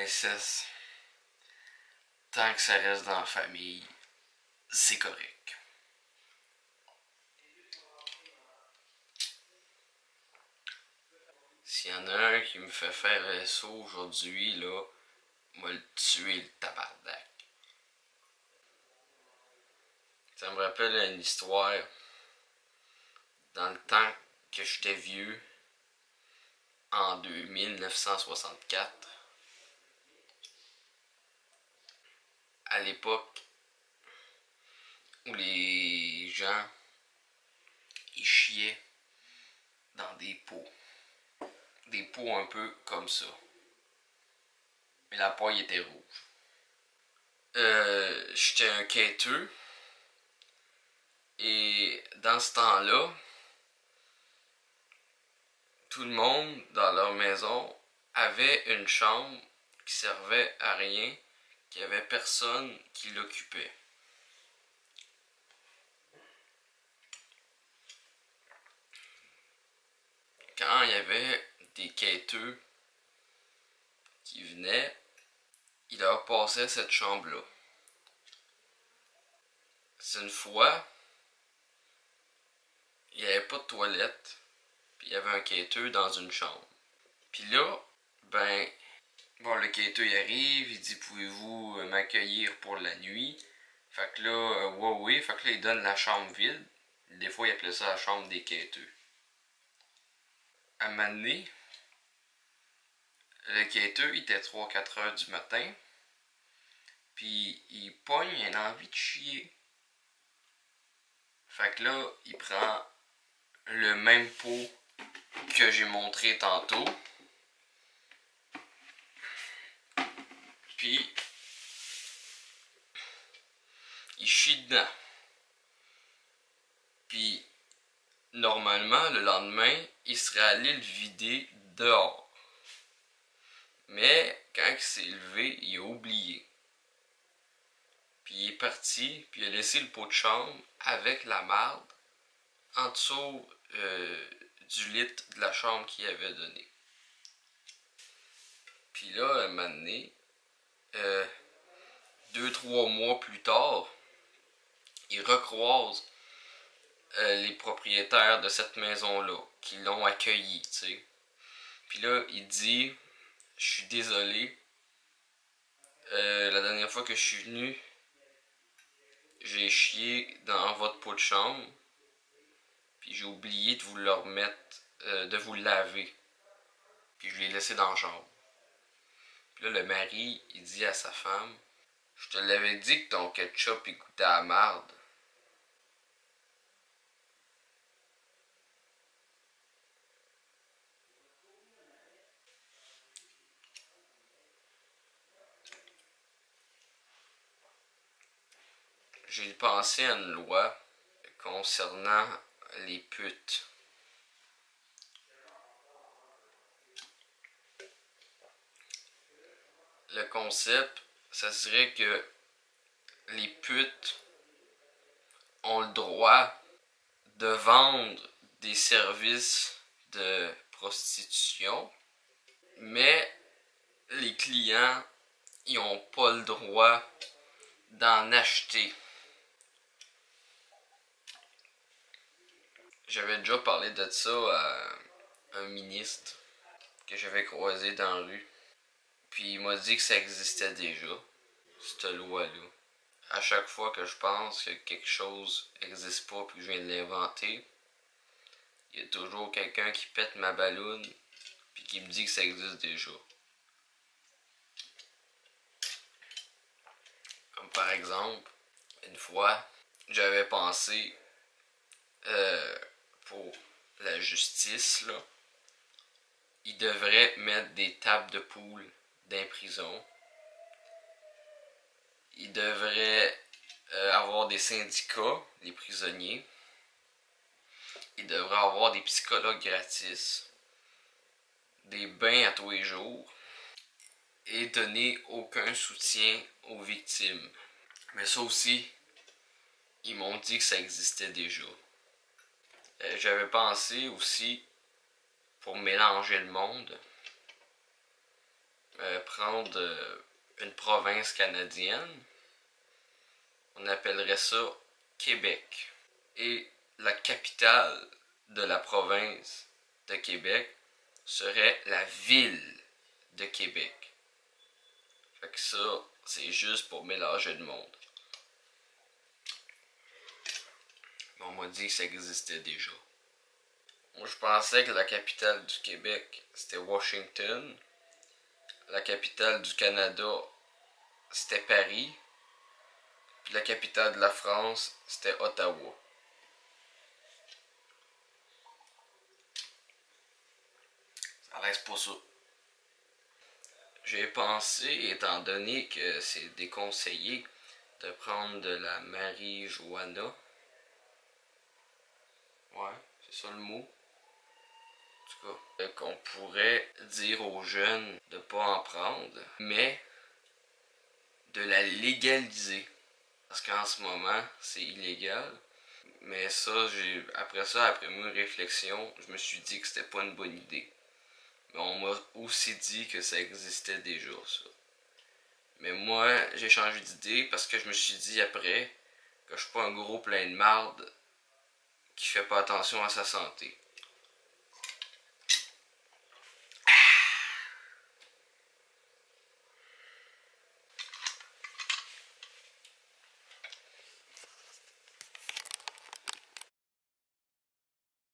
l'inceste, tant que ça reste dans la famille, c'est correct. S'il y en a un qui me fait faire un saut aujourd'hui, là, moi le tuer le tabarnak. Ça me rappelle une histoire. Dans le temps que j'étais vieux, en 1964, à l'époque où les gens ils chiaient dans des pots. Des pots un peu comme ça. Mais la paille était rouge. J'étais un quêteux. Et dans ce temps-là, tout le monde dans leur maison avait une chambre qui servait à rien, qu'il n'y avait personne qui l'occupait. Quand il y avait des quêteux qui venaient, ils leur passaient cette chambre-là. C'est une fois, il n'y avait pas de toilette, puis il y avait un quêteux dans une chambre. Puis là, le quêteux il arrive, il dit pouvez-vous m'accueillir pour la nuit? Fait que là, oui, fait que là il donne la chambre vide. Des fois il appelait ça la chambre des quêteux. À un moment donné, le quêteux il était 3-4 heures du matin, puis il pogne, il a envie de chier. Fait que là, il prend le même pot que j'ai montré tantôt. Puis, il chie dedans. Puis, normalement, le lendemain, il serait allé le vider dehors. Mais, quand il s'est levé, il a oublié. Puis, il est parti, puis il a laissé le pot de chambre avec la marde en dessous du lit de la chambre qu'il avait donné. Puis là, un moment donné, 2-3 mois plus tard, il recroise les propriétaires de cette maison-là, qui l'ont accueilli, tu sais. Puis là, il dit, je suis désolé, la dernière fois que je suis venu, j'ai chié dans votre pot de chambre, puis j'ai oublié de vous le remettre, de vous le laver. Puis je l'ai laissé dans la chambre. Puis là, le mari, il dit à sa femme, je te l'avais dit que ton ketchup il goûtait à la marde. J'ai pensé à une loi concernant les putes. Le concept, ça serait que les putes ont le droit de vendre des services de prostitution, mais les clients, ils n'ont pas le droit d'en acheter. J'avais déjà parlé de ça à un ministre que j'avais croisé dans la rue. Puis il m'a dit que ça existait déjà, cette loi-là. À chaque fois que je pense que quelque chose n'existe pas puis que je viens de l'inventer, il y a toujours quelqu'un qui pète ma balloune puis qui me dit que ça existe déjà. Comme par exemple, une fois, j'avais pensé pour la justice, là, ils devraient mettre des tables de poule dans les prisons. Ils devraient avoir des syndicats, les prisonniers. Ils devraient avoir des psychologues gratis, des bains à tous les jours et donner aucun soutien aux victimes. Mais ça aussi, ils m'ont dit que ça existait déjà. J'avais pensé aussi, pour mélanger le monde, prendre une province canadienne, on appellerait ça Québec. Et la capitale de la province de Québec serait la ville de Québec. Fait que ça, c'est juste pour mélanger le monde. Mais on m'a dit que ça existait déjà. Moi, je pensais que la capitale du Québec, c'était Washington. La capitale du Canada, c'était Paris. Puis la capitale de la France, c'était Ottawa. Ça reste pas ça. J'ai pensé, étant donné que c'est déconseillé de prendre de la marijuana. Ouais, c'est ça le mot. En tout cas, qu'on pourrait dire aux jeunes de pas en prendre, mais de la légaliser. Parce qu'en ce moment, c'est illégal. Mais ça, après mes réflexions, je me suis dit que c'était pas une bonne idée. Mais on m'a aussi dit que ça existait déjà, ça. Mais moi, j'ai changé d'idée parce que je me suis dit après que je suis pas un gros plein de marde qui fait pas attention à sa santé.